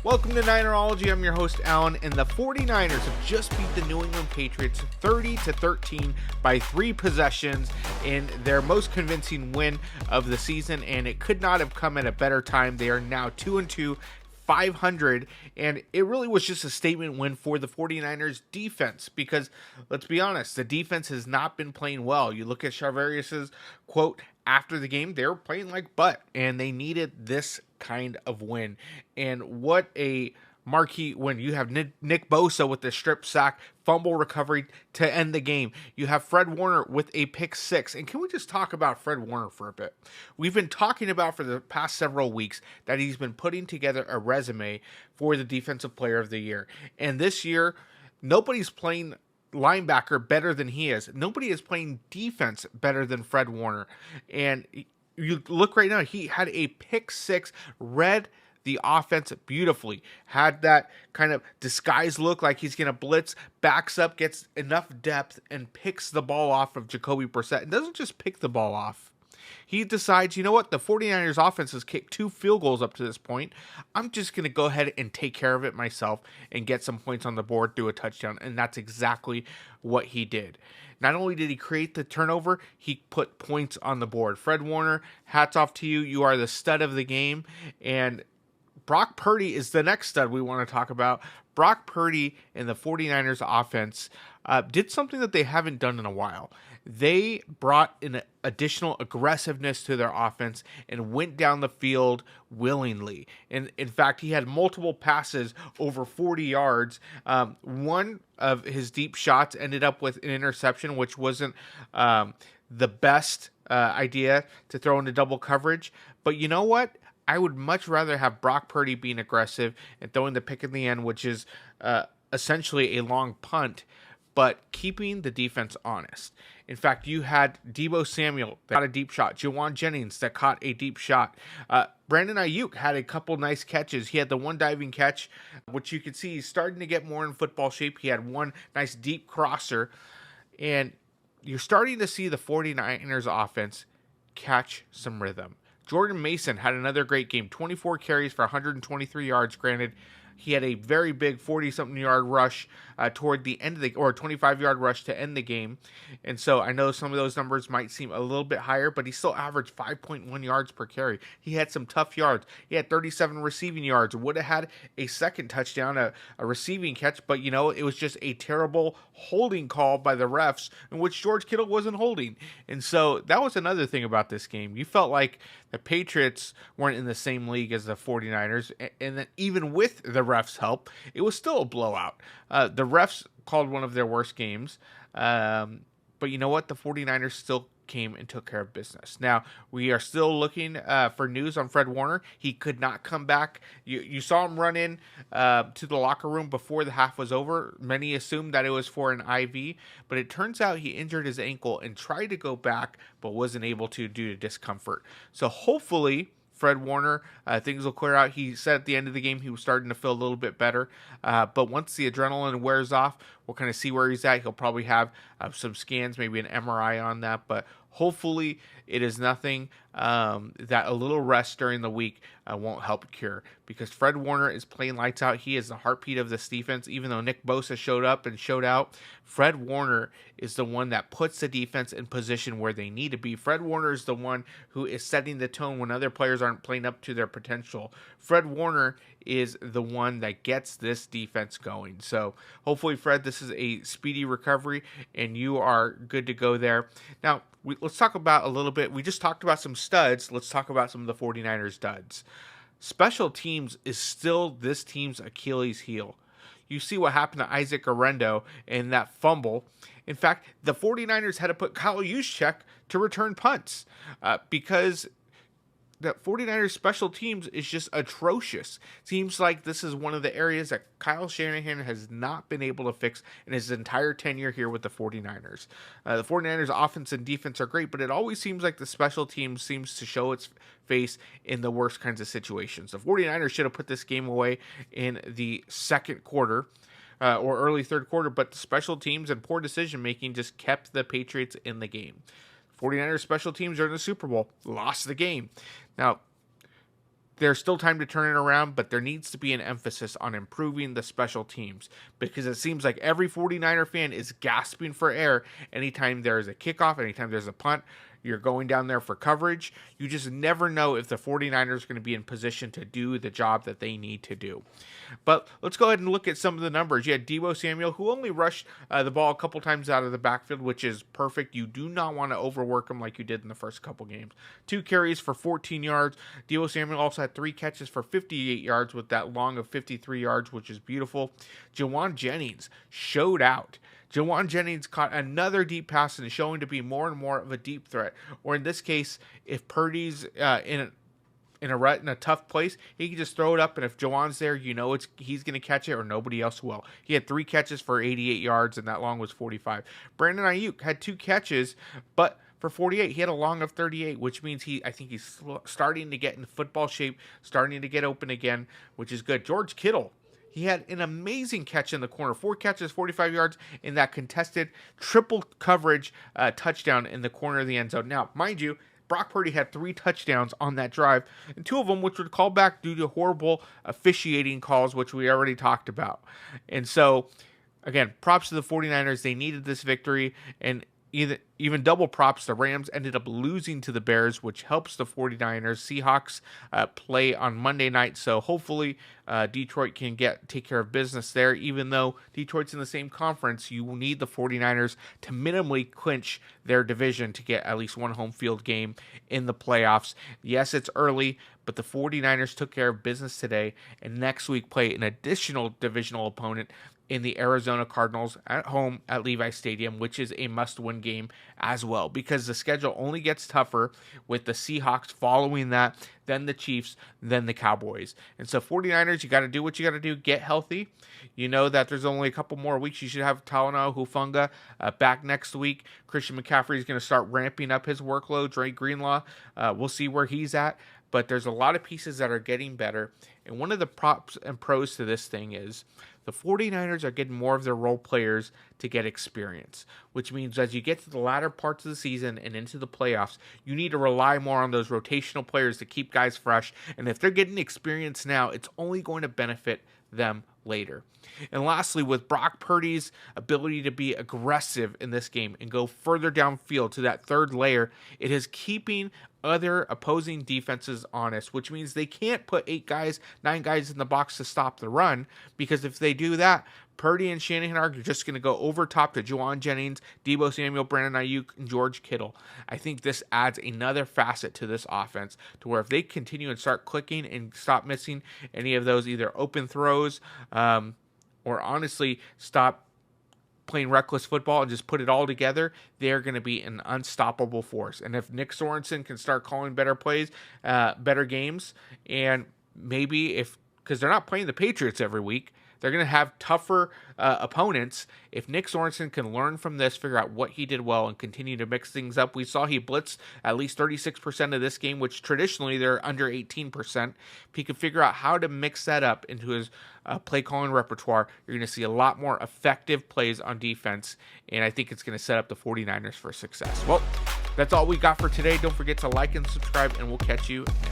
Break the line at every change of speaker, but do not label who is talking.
Welcome to Ninerology. I'm your host, Alan, and the 49ers have just beat the New England Patriots 30-13 by 3 possessions in their most convincing win of the season, and it could not have come at a better time. They are now 2-2, 500, and it really was just a statement win for the 49ers defense because, let's be honest, the defense has not been playing well. You look at Charvarius's quote after the game, they were playing like butt, and they needed this kind of win. And what a marquee win. You have Nick Bosa with the strip sack, fumble recovery to end the game. You have Fred Warner with a pick six. And can we just talk about Fred Warner for a bit? We've been talking about for the past several weeks that he's been putting together a resume for the Defensive Player of the Year. And this year, nobody's playing linebacker better than he is. Nobody is playing defense better than Fred Warner. And you look right now, he had a pick six, read the offense beautifully, had that kind of disguised look like he's going to blitz, backs up, gets enough depth, and picks the ball off of Jacoby Brissett. And doesn't just pick the ball off. He decides, you know what, the 49ers offense has kicked 2 field goals up to this point. I'm just going to go ahead and take care of it myself and get some points on the board through a touchdown. And that's exactly what he did. Not only did he create the turnover, he put points on the board. Fred Warner, hats off to you. You are the stud of the game. And Brock Purdy is the next stud we want to talk about. Brock Purdy and the 49ers offense did something that they haven't done in a while. They brought an additional aggressiveness to their offense and went down the field willingly. And in fact, he had multiple passes over 40 yards. One of his deep shots ended up with an interception, which wasn't the best idea to throw into double coverage. But you know what? I would much rather have Brock Purdy being aggressive and throwing the pick in the end, which is essentially a long punt, but keeping the defense honest. In fact, you had Deebo Samuel that got a deep shot. Jawan Jennings that caught a deep shot. Brandon Ayuk had a couple nice catches. He had the one diving catch, which you can see he's starting to get more in football shape. He had one nice deep crosser. And you're starting to see the 49ers offense catch some rhythm. Jordan Mason had another great game, 24 carries for 123 yards. Granted, he had a very big 40-something yard rush toward the end of the, or 25-yard rush to end the game. And so I know some of those numbers might seem a little bit higher, but he still averaged 5.1 yards per carry. He had some tough yards. He had 37 receiving yards. Would have had a second touchdown, a receiving catch, but you know, it was just a terrible holding call by the refs in which George Kittle wasn't holding. And so that was another thing about this game. You felt like the Patriots weren't in the same league as the 49ers, and then even with the refs' help, it was still a blowout. The refs called one of their worst games, but you know what? The 49ers still came and took care of business. Now, we are still looking for news on Fred Warner. He could not come back. You saw him run in to the locker room before the half was over. Many assumed that it was for an IV, but it turns out he injured his ankle and tried to go back, but wasn't able to due to discomfort. So hopefully Fred Warner, things will clear out. He said at the end of the game he was starting to feel a little bit better. But once the adrenaline wears off, we'll kind of see where he's at. He'll probably have some scans, maybe an MRI on that. But hopefully it is nothing that a little rest during the week won't help cure. Because Fred Warner is playing lights out. He is the heartbeat of this defense. Even though Nick Bosa showed up and showed out, Fred Warner is the one that puts the defense in position where they need to be. Fred Warner is the one who is setting the tone when other players aren't playing up to their potential. Fred Warner is the one that gets this defense going. So hopefully, Fred, this is a speedy recovery and you are good to go there. Now, let's talk about a little bit. We just talked about some studs. Let's talk about some of the 49ers studs. Special teams is still this team's Achilles heel. You see what happened to Isaac Arendo in that fumble. In fact, the 49ers had to put Kyle Juszczyk to return punts because the 49ers special teams is just atrocious. Seems like this is one of the areas that Kyle Shanahan has not been able to fix in his entire tenure here with the 49ers. The 49ers offense and defense are great, but it always seems like the special teams seems to show its face in the worst kinds of situations. The 49ers should have put this game away in the second quarter. Or early third quarter, but the special teams and poor decision making just kept the Patriots in the game. 49ers special teams are in the Super Bowl, lost the game. Now, there's still time to turn it around, but there needs to be an emphasis on improving the special teams, because it seems like every 49er fan is gasping for air anytime there is a kickoff, anytime there's a punt. You're going down there for coverage. You just never know if the 49ers are going to be in position to do the job that they need to do. But let's go ahead and look at some of the numbers. You had Deebo Samuel, who only rushed the ball a couple times out of the backfield, which is perfect. You do not want to overwork him like you did in the first couple games. 2 carries for 14 yards. Deebo Samuel also had 3 catches for 58 yards with that long of 53 yards, which is beautiful. Jawan Jennings showed out. Jawan Jennings caught another deep pass and is showing to be more and more of a deep threat. Or in this case, if Purdy's in a tough place, he can just throw it up, and if Jawan's there, he's going to catch it or nobody else will. He had 3 catches for 88 yards, and that long was 45. Brandon Ayuk had 2 catches, but for 48, he had a long of 38, which means I think he's starting to get in football shape, starting to get open again, which is good. George Kittle, he had an amazing catch in the corner. 4 catches, 45 yards in that contested triple coverage touchdown in the corner of the end zone. Now, mind you, Brock Purdy had 3 touchdowns on that drive, and 2 of them which were called back due to horrible officiating calls, which we already talked about. And so, again, props to the 49ers. They needed this victory, and even double props, the Rams ended up losing to the Bears, which helps the 49ers. Seahawks play on Monday night, so hopefully Detroit can take care of business there. Even though Detroit's in the same conference, you will need the 49ers to minimally clinch their division to get at least one home field game in the playoffs. Yes, it's early, but the 49ers took care of business today, and next week play an additional divisional opponent in the Arizona Cardinals at home at Levi Stadium, which is a must-win game as well, because the schedule only gets tougher with the Seahawks following that, then the Chiefs, then the Cowboys. And so 49ers, you got to do what you got to do. Get healthy. You know that there's only a couple more weeks. You should have Talanoa Hufanga back next week. Christian McCaffrey is going to start ramping up his workload. Dre Greenlaw, we'll see where he's at. But there's a lot of pieces that are getting better. And one of the props and pros to this thing is the 49ers are getting more of their role players to get experience, which means as you get to the latter parts of the season and into the playoffs, you need to rely more on those rotational players to keep guys fresh. And if they're getting experience now, it's only going to benefit them later. And lastly, with Brock Purdy's ability to be aggressive in this game and go further downfield to that third layer, it is keeping other opposing defenses honest, which means they can't put 9 guys in the box to stop the run, because if they do that, Purdy and Shanahan are just going to go over top to Jawan Jennings, Deebo Samuel, Brandon Ayuk, and George Kittle. I think this adds another facet to this offense to where if they continue and start clicking and stop missing any of those either open throws or honestly stop playing reckless football and just put it all together, they're going to be an unstoppable force. And if Nick Sorensen can start calling better plays, better games, and maybe because they're not playing the Patriots every week, they're going to have tougher opponents. If Nick Sorensen can learn from this, figure out what he did well, and continue to mix things up. We saw he blitzed at least 36% of this game, which traditionally they're under 18%. If he can figure out how to mix that up into his play calling repertoire, you're going to see a lot more effective plays on defense, and I think it's going to set up the 49ers for success. Well, that's all we got for today. Don't forget to like and subscribe, and we'll catch you next time.